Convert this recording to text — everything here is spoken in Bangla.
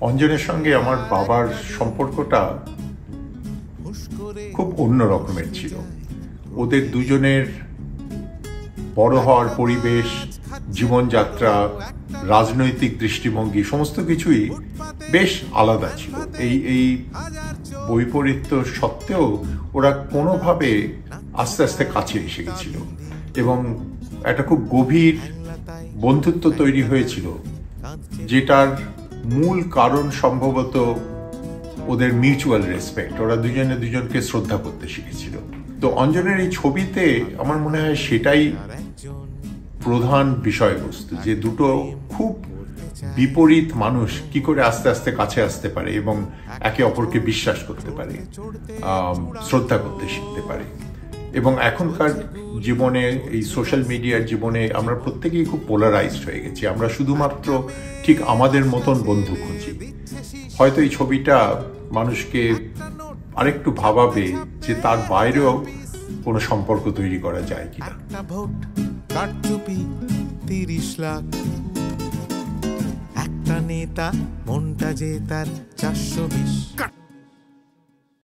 অঞ্জনের সঙ্গে আমার বাবার সম্পর্কটা খুব অন্য রকমের ছিল। ওদের দুজনের বড় হওয়ার পরিবেশ, জীবনযাত্রা, রাজনৈতিক দৃষ্টিভঙ্গি সমস্ত কিছুই বেশ আলাদা ছিল। এই বৈপরীত্য সত্ত্বেও ওরা কোনোভাবে আস্তে আস্তে কাছে এসে গেছিল এবং একটা খুব গভীর বন্ধুত্ব তৈরি হয়েছিল, যেটার মূল কারণ সম্ভবত ওদের মিউচুয়াল রেসপেক্ট। ওরা দুজনে দুজনকে শ্রদ্ধা করতে শিখেছিল। তো অঞ্জনের এই ছবিতে আমার মনে হয় সেটাই প্রধান বিষয়বস্তু, যে দুটো খুব বিপরীত মানুষ কি করে আস্তে আস্তে কাছে আসতে পারে এবং একে অপরকে বিশ্বাস করতে পারে, শ্রদ্ধা করতে শিখতে পারে। এবং এখনকার জীবনে, এই সোশ্যাল মিডিয়ার জীবনে আমরা প্রত্যেকেই খুব পোলারাইজড হয়ে গেছি। আমরা শুধুমাত্র ঠিক আমাদের মতন বন্ধু খুঁজি। হয়তো এই ছবিটা মানুষকে আরেকটু ভাবাবে যে তার বাইরেও কোনো সম্পর্ক তৈরি করা যায় কিনা। 30 লাখ একটা নেতা, মনটা যে তার 420।